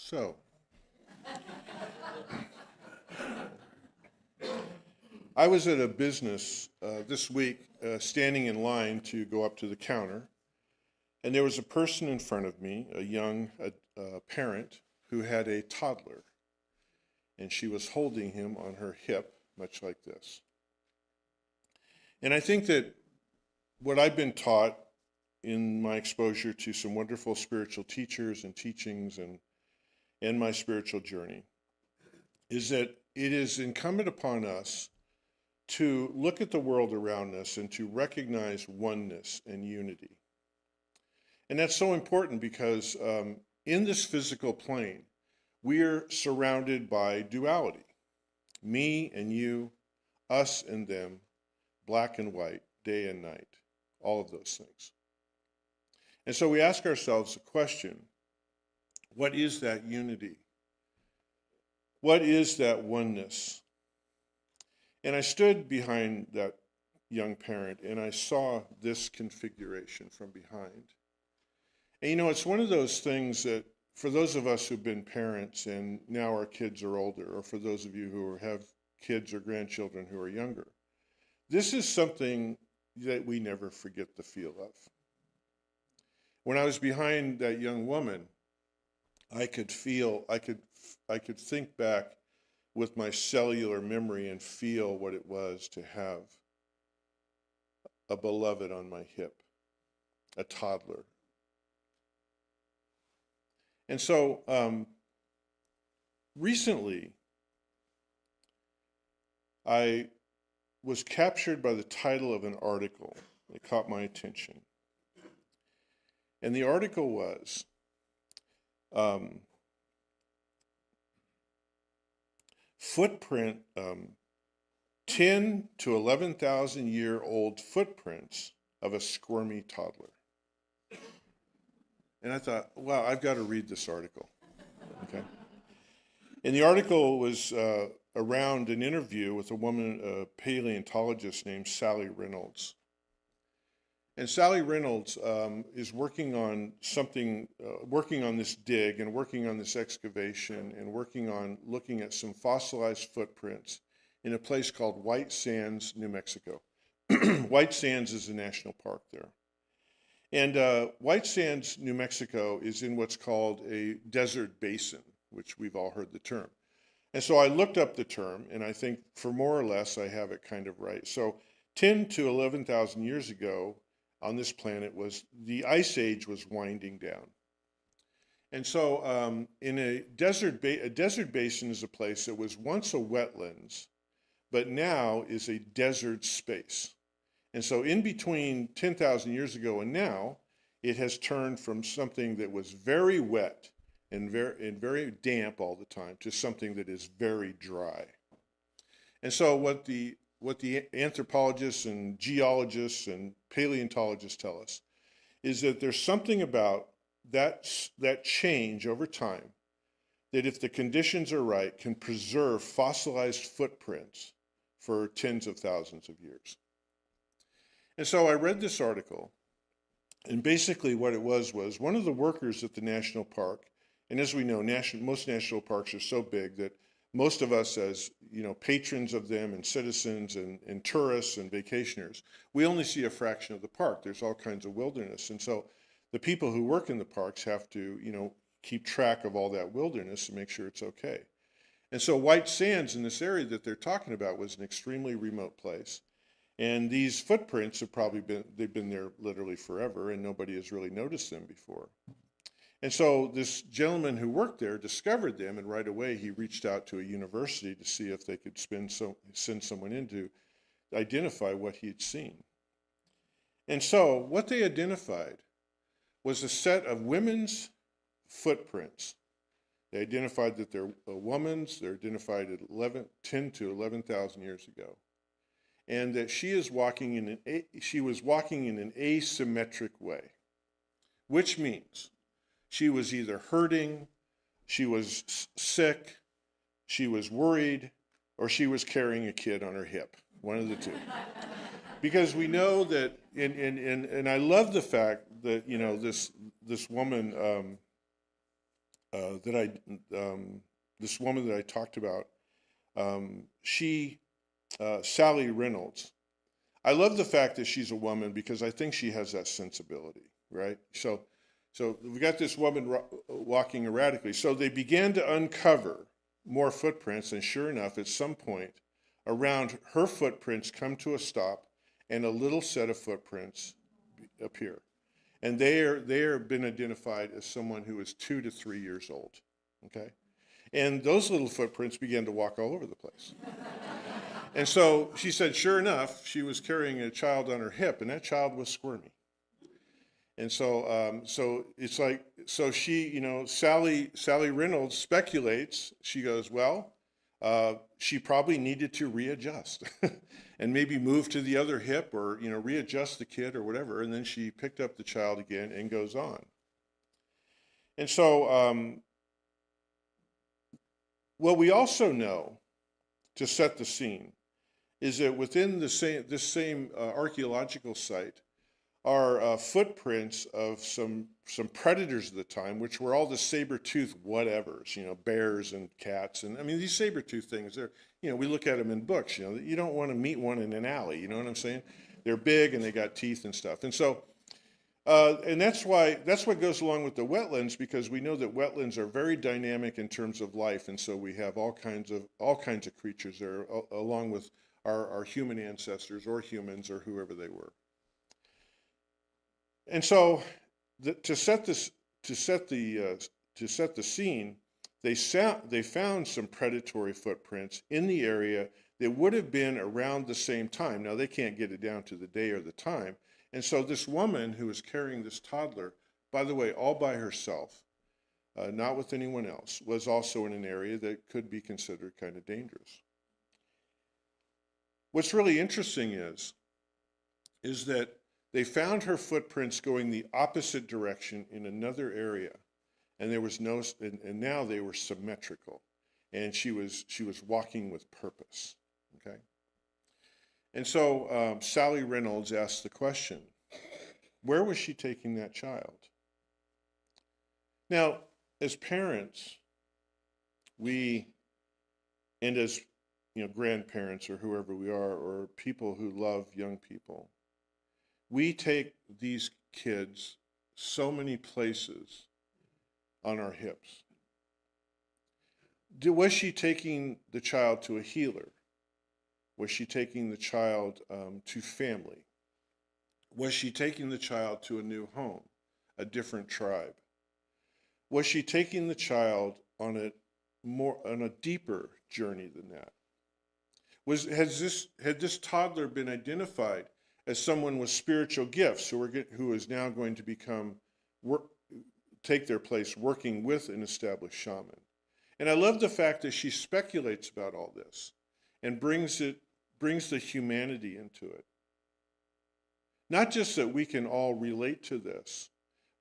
So, I was at a business this week standing in line to go up to the counter, and there was a person in front of me, a young parent, who had a toddler, and she was holding him on her hip, much like this. And I think that what I've been taught in my exposure to some wonderful spiritual teachers and teachings and my spiritual journey is that it is incumbent upon us to look at the world around us and to recognize oneness and unity. And that's so important because in this physical plane, we're surrounded by duality. Me and you, us and them, black and white, day and night, all of those things. And so we ask ourselves the question, what is that unity? What is that oneness? And I stood behind that young parent and I saw this configuration from behind. And it's one of those things that for those of us who've been parents and now our kids are older, or for those of you who have kids or grandchildren who are younger, this is something that we never forget the feel of. When I was behind that young woman, I could think back with my cellular memory and feel what it was to have a beloved on my hip, a toddler. And so recently, I was captured by the title of an article that caught my attention. And the article was, footprint, 10 to 11,000 year old footprints of a squirmy toddler. And I thought, wow, I've got to read this article. Okay. And the article was around an interview with a woman, a paleontologist named Sally Reynolds. And Sally Reynolds is working on something, working on this dig and working on this excavation and working on looking at some fossilized footprints in a place called White Sands, New Mexico. White Sands is a national park there. And White Sands, New Mexico is in what's called a desert basin, which we've all heard the term. And so I looked up the term, and I think for more or less I have it kind of right. So 10 to 11,000 years ago on this planet the ice age was winding down. And so in a desert basin is a place that was once a wetlands, but now is a desert space. And so in between 10,000 years ago and now, it has turned from something that was very wet and very damp all the time to something that is very dry. And so what the anthropologists and geologists and paleontologists tell us is that there's something about that change over time that if the conditions are right can preserve fossilized footprints for tens of thousands of years. And so I read this article, and basically what it was one of the workers at the national park, and as we know, most national parks are so big that most of us as patrons of them and citizens and tourists and vacationers, we only see a fraction of the park. There's all kinds of wilderness. And so the people who work in the parks have to keep track of all that wilderness and make sure it's okay. And so White Sands in this area that they're talking about was an extremely remote place. And these footprints have they've been there literally forever, and nobody has really noticed them before. And so this gentleman who worked there discovered them, and right away he reached out to a university to see if they could send someone in to identify what he had seen. And so what they identified was a set of women's footprints. They identified that they're a woman's, they're identified at 10 to 11,000 years ago. And that she was walking in an asymmetric way, which means she was either hurting, she was sick, she was worried, or she was carrying a kid on her hip, one of the two. Because we know that, and I love the fact that this woman that this woman that I talked about, Sally Reynolds. I love the fact that she's a woman because I think she has that sensibility, right? So we got this woman walking erratically. So they began to uncover more footprints, and sure enough, at some point, around her footprints come to a stop, and a little set of footprints appear. And they are been identified as someone who is 2 to 3 years old, okay? And those little footprints began to walk all over the place. And so she said, sure enough, she was carrying a child on her hip, and that child was squirmy. And so it's like, so she, Sally Reynolds speculates. She goes, well, she probably needed to readjust and maybe move to the other hip or, readjust the kid or whatever. And then she picked up the child again and goes on. And so, what we also know to set the scene is that within this same archaeological site are footprints of some predators of the time, which were all the saber-toothed whatevers, bears and cats. And I mean, these saber-toothed things, they're, we look at them in books, you don't want to meet one in an alley, you know what I'm saying? They're big and they got teeth and stuff. And so, and that's what goes along with the wetlands, because we know that wetlands are very dynamic in terms of life. And so we have all kinds of creatures there, along with our human ancestors or humans or whoever they were. And so, to set the scene, they found some predatory footprints in the area that would have been around the same time. Now they can't get it down to the day or the time, and so this woman who was carrying this toddler, by the way, all by herself, not with anyone else, was also in an area that could be considered kind of dangerous. What's really interesting is that they found her footprints going the opposite direction in another area, and there was no, and now they were symmetrical, and she was walking with purpose. Okay, and so Sally Reynolds asked the question: where was she taking that child? Now, as parents, and as grandparents or whoever we are, or people who love young people, we take these kids so many places on our hips. Was she taking the child to a healer? Was she taking the child to family? Was she taking the child to a new home, a different tribe? Was she taking the child on a deeper journey than that? Had this toddler been identified as someone with spiritual gifts who is now going to take their place working with an established shaman? And I love the fact that she speculates about all this and brings the humanity into it. Not just that we can all relate to this,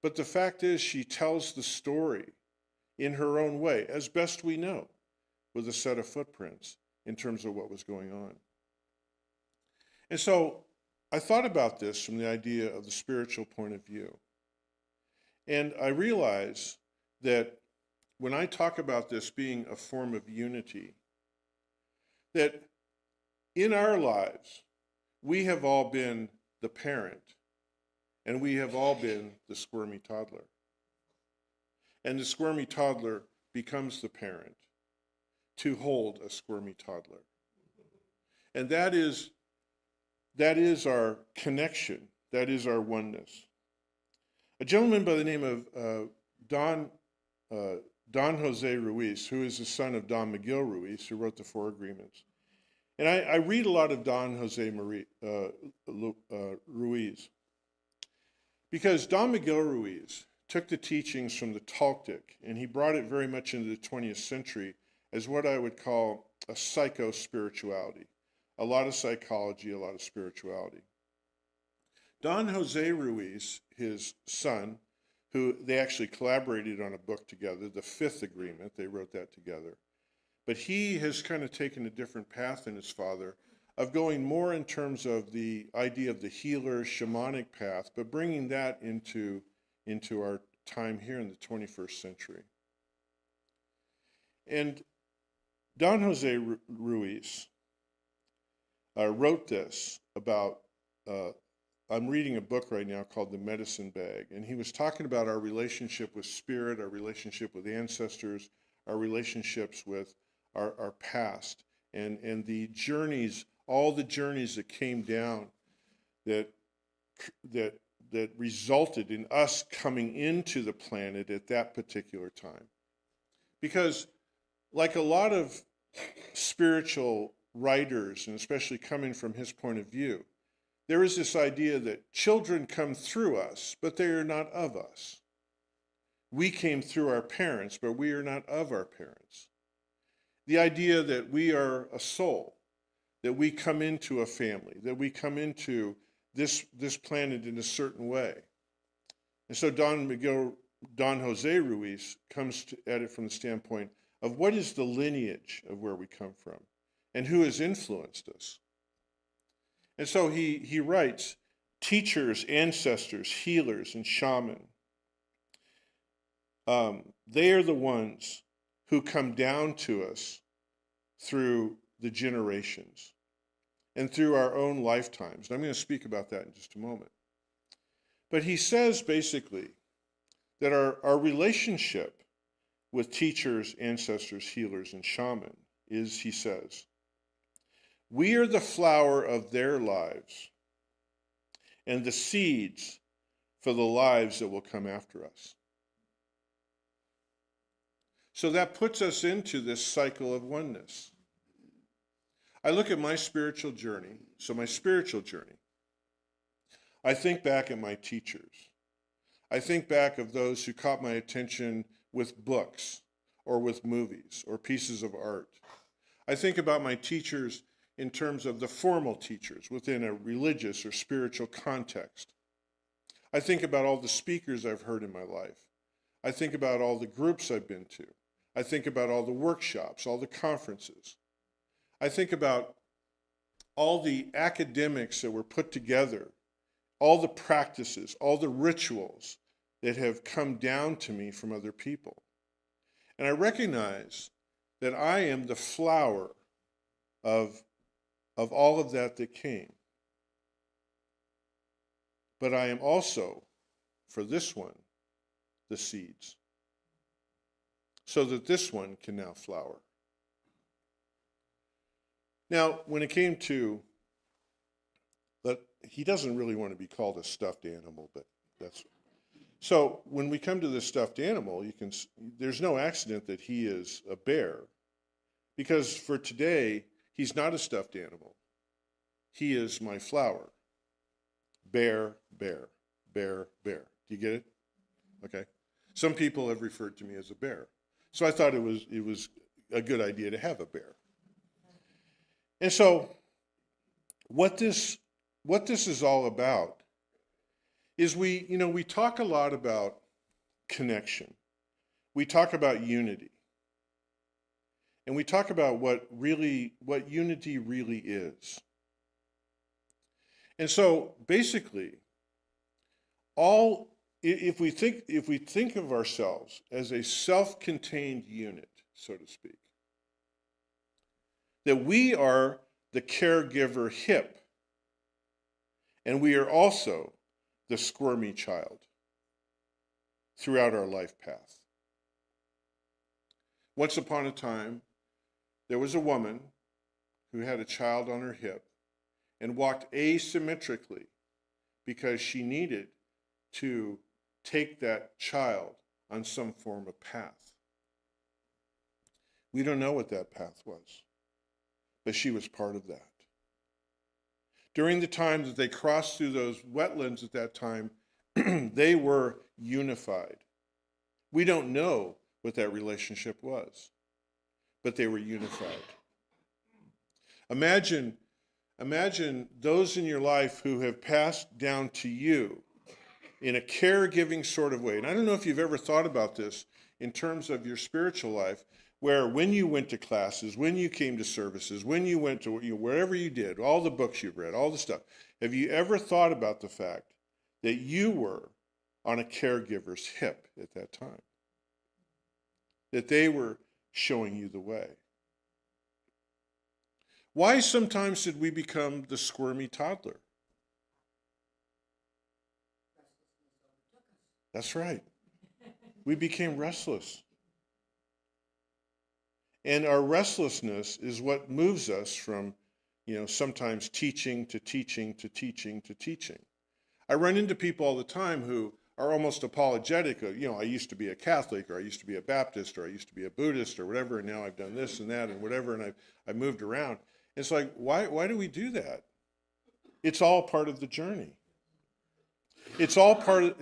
but the fact is she tells the story in her own way, as best we know, with a set of footprints in terms of what was going on. And so I thought about this from the idea of the spiritual point of view. And I realize that when I talk about this being a form of unity, that in our lives, we have all been the parent, and we have all been the squirmy toddler. And the squirmy toddler becomes the parent to hold a squirmy toddler. And that is our connection. That is our oneness. A gentleman by the name of Don Jose Ruiz, who is the son of Don Miguel Ruiz, who wrote the Four Agreements. And I read a lot of Don Jose Ruiz, because Don Miguel Ruiz took the teachings from the Toltec and he brought it very much into the 20th century as what I would call a psycho-spirituality. A lot of psychology, a lot of spirituality. Don Jose Ruiz, his son, who they actually collaborated on a book together, the Fifth Agreement, they wrote that together. But he has kind of taken a different path than his father, of going more in terms of the idea of the healer, shamanic path, but bringing that into our time here in the 21st century. And Don Jose Ruiz wrote this about, I'm reading a book right now called The Medicine Bag, and he was talking about our relationship with spirit, our relationship with ancestors, our relationships with our past, and the journeys, all the journeys that came down that resulted in us coming into the planet at that particular time. Because like a lot of spiritual writers, and especially coming from his point of view, there is this idea that children come through us, but they are not of us. We came through our parents, but we are not of our parents. The idea that we are a soul, that we come into a family, that we come into this planet in a certain way. And so Don Jose Ruiz comes at it from the standpoint of what is the lineage of where we come from and who has influenced us. And so he writes, teachers, ancestors, healers, and shaman, they are the ones who come down to us through the generations and through our own lifetimes. And I'm going to speak about that in just a moment. But he says basically that our relationship with teachers, ancestors, healers, and shaman is, he says, we are the flower of their lives and the seeds for the lives that will come after us. So that puts us into this cycle of oneness. I look at my spiritual journey, I think back at my teachers. I think back of those who caught my attention with books or with movies or pieces of art. I think about my teachers in terms of the formal teachers within a religious or spiritual context. I think about all the speakers I've heard in my life. I think about all the groups I've been to. I think about all the workshops, all the conferences. I think about all the academics that were put together, all the practices, all the rituals that have come down to me from other people. And I recognize that I am the flower of all of that came. But I am also, for this one, the seeds, so that this one can now flower. Now, when it came to, he doesn't really want to be called a stuffed animal, but that's, so when we come to this stuffed animal, there's no accident that he is a bear, because for today, he's not a stuffed animal. He is my flower. Bear, bear, bear, bear. Do you get it? Okay. Some people have referred to me as a bear. So I thought it was a good idea to have a bear. And so what this is all about is we talk a lot about connection. We talk about unity. And we talk about what unity really is. And so basically, if we think of ourselves as a self-contained unit, so to speak, that we are the caregiver hip, and we are also the squirmy child throughout our life path. Once upon a time, there was a woman who had a child on her hip and walked asymmetrically because she needed to take that child on some form of path. We don't know what that path was, but she was part of that. During the time that they crossed through those wetlands at that time, they were unified. We don't know what that relationship was, but they were unified. Imagine those in your life who have passed down to you in a caregiving sort of way. And I don't know if you've ever thought about this in terms of your spiritual life, where when you went to classes, when you came to services, when you went to wherever you did, all the books you've read, all the stuff, have you ever thought about the fact that you were on a caregiver's hip at that time? That they were showing you the way. Why sometimes did we become the squirmy toddler? That's right. We became restless. And our restlessness is what moves us from, sometimes teaching to teaching to teaching to teaching. I run into people all the time who are almost apologetic of, I used to be a Catholic, or I used to be a Baptist, or I used to be a Buddhist, or whatever, and now I've done this and that and whatever, and I've moved around. It's like, why do we do that? It's all part of the journey. It's all part of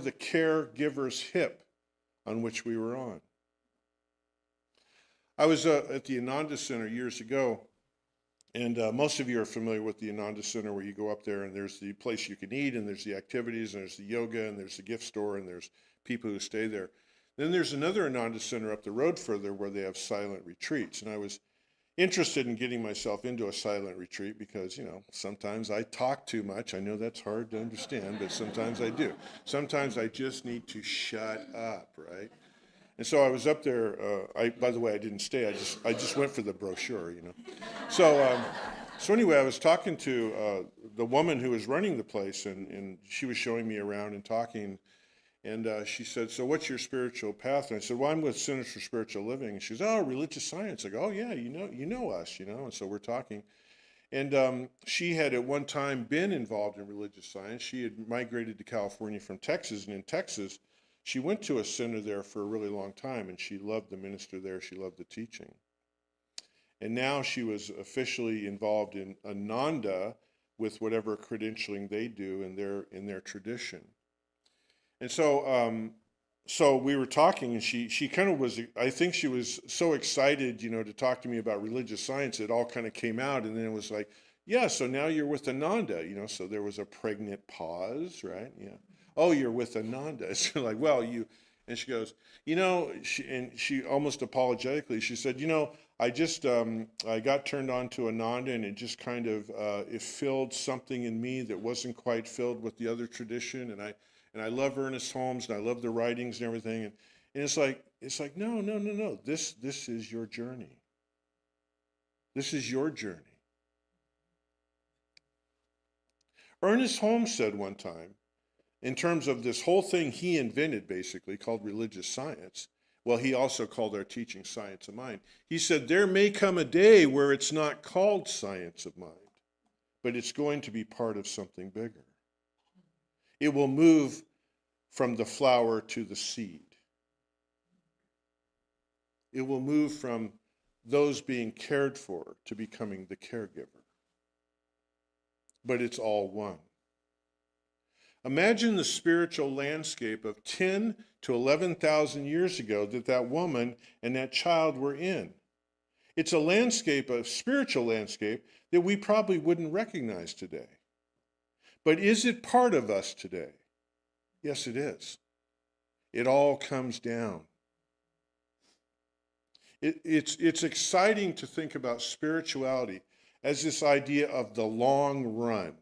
the caregiver's hip on which we were on. I was at the Ananda Center years ago, and most of you are familiar with the Ananda Center, where you go up there and there's the place you can eat, and there's the activities, and there's the yoga, and there's the gift store, and there's people who stay there. Then there's another Ananda Center up the road further where they have silent retreats. And I was interested in getting myself into a silent retreat because, sometimes I talk too much. I know that's hard to understand, but sometimes I do. Sometimes I just need to shut up, right? And so I was up there. By the way, I didn't stay. I just went for the brochure, So anyway, I was talking to the woman who was running the place, and she was showing me around and talking. And she said, "So what's your spiritual path?" And I said, "Well, I'm with Centers for Spiritual Living." And she goes, "Oh, religious science." I go, "Oh yeah, you know us, And so we're talking. And she had at one time been involved in religious science. She had migrated to California from Texas, and in Texas, she went to a center there for a really long time, and she loved the minister there. She loved the teaching. And now she was officially involved in Ananda with whatever credentialing they do in their tradition. And so we were talking, and she kind of was, I think she was so excited, to talk to me about religious science. It all kind of came out, and then it was like, yeah, so now you're with Ananda, so there was a pregnant pause, right? Yeah. Oh, you're with Ananda. So like, well, and she goes, she almost apologetically, she said, I just, I got turned on to Ananda, and it just kind of, it filled something in me that wasn't quite filled with the other tradition, and I love Ernest Holmes, and I love the writings and everything, and it's like, no, this is your journey. This is your journey. Ernest Holmes said one time, in terms of this whole thing he invented, basically, called religious science, well, he also called our teaching science of mind. He said, there may come a day where it's not called science of mind, but it's going to be part of something bigger. It will move from the flower to the seed. It will move from those being cared for to becoming the caregiver. But it's all one. Imagine the spiritual landscape of 10 to 11,000 years ago that woman and that child were in. It's a landscape, a spiritual landscape, that we probably wouldn't recognize today. But is it part of us today? Yes, it is. It all comes down. It's exciting to think about spirituality as this idea of the long run,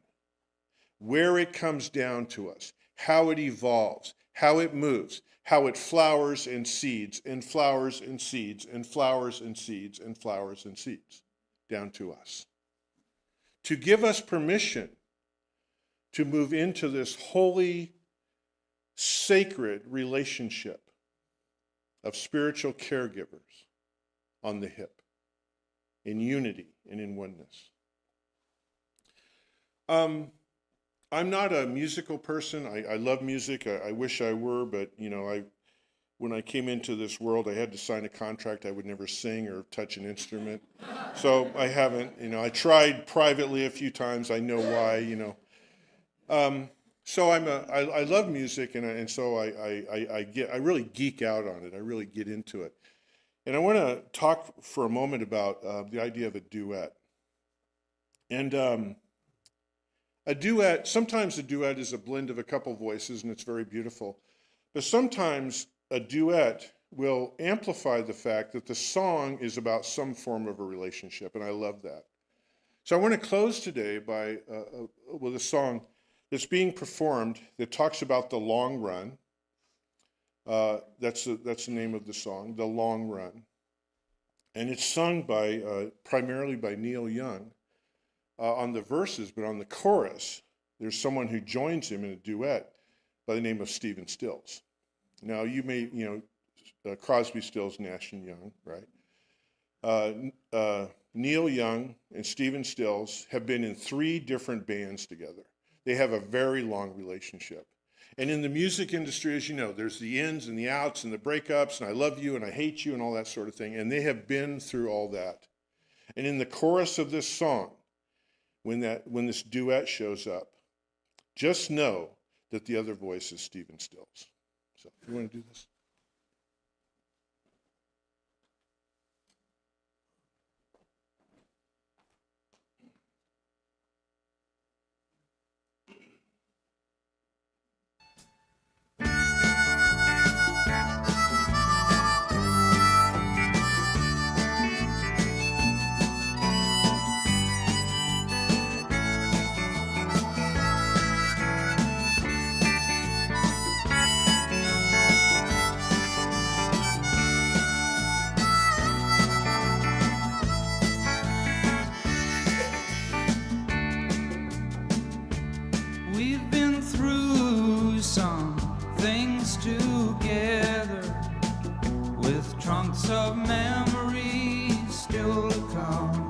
where it comes down to us, how it evolves, how it moves, how it flowers and seeds and flowers and seeds and flowers and seeds and flowers and seeds down to us. To give us permission to move into this holy, sacred relationship of spiritual caregivers on the hip, in unity and in oneness. I'm not a musical person. I love music. I wish I were, but when I came into this world, I had to sign a contract I would never sing or touch an instrument. So I haven't. I tried privately a few times. I know why. So I love music, and so I really geek out on it. I really get into it. And I want to talk for a moment about the idea of a duet. And a duet, sometimes a duet is a blend of a couple voices, and it's very beautiful. But sometimes a duet will amplify the fact that the song is about some form of a relationship, and I love that. So I want to close today with a song that's being performed that talks about the long run. That's the name of the song, The Long Run. And it's sung by primarily by Neil Young on the verses, but on the chorus, there's someone who joins him in a duet by the name of Stephen Stills. Now, you may, Crosby, Stills, Nash and Young, right? Neil Young and Stephen Stills have been in 3 different bands together. They have a very long relationship. And in the music industry, as you know, there's the ins and the outs and the breakups and I love you and I hate you and all that sort of thing. And they have been through all that. And in the chorus of this song, when this duet shows up, just know that the other voice is Stephen Stills. So, you want to do this? Of memories still to come.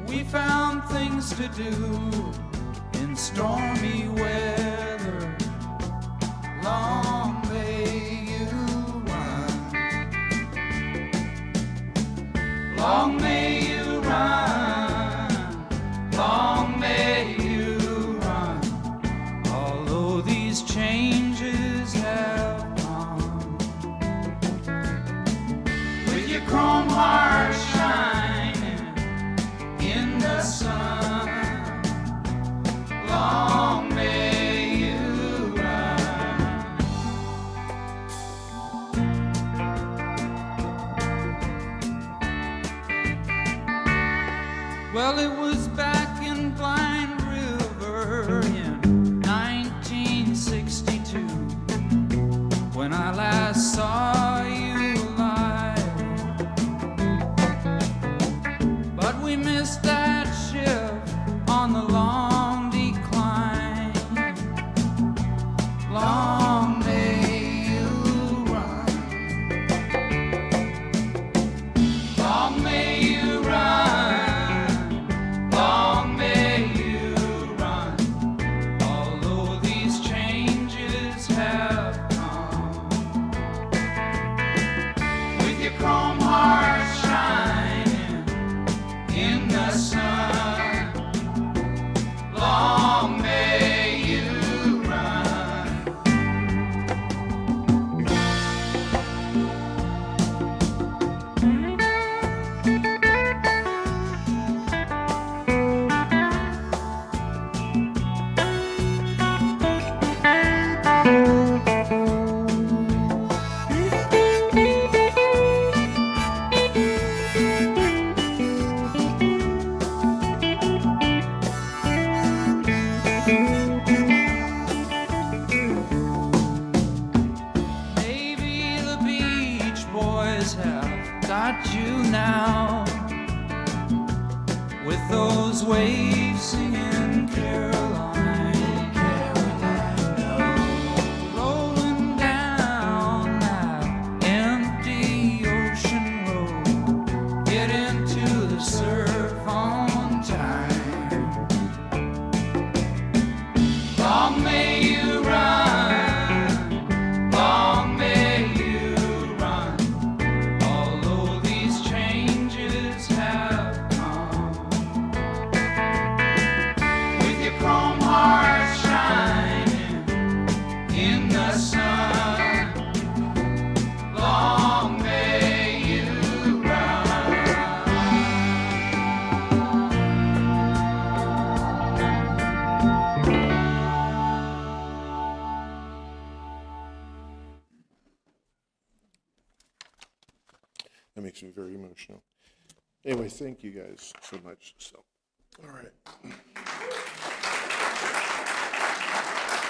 We found things to do in stormy weather. Long may you run. Long may you run. Long may you run. Although these changes have chrome heart shining in the sun. Long may you run. Well, it was back in Blind River in 1962 when I last saw you. We missed that ship on the long decline. Long may you run. Long may you run. Long may you run. Although these changes have come. With your chrome heart shining in the sun, long may you run. Got you now with those waves singing Caroline, Caroline, rolling down that empty ocean road, get into the surf on time. Long may you run, long may you run. That makes me very emotional. Anyway, thank you guys so much. So, all right.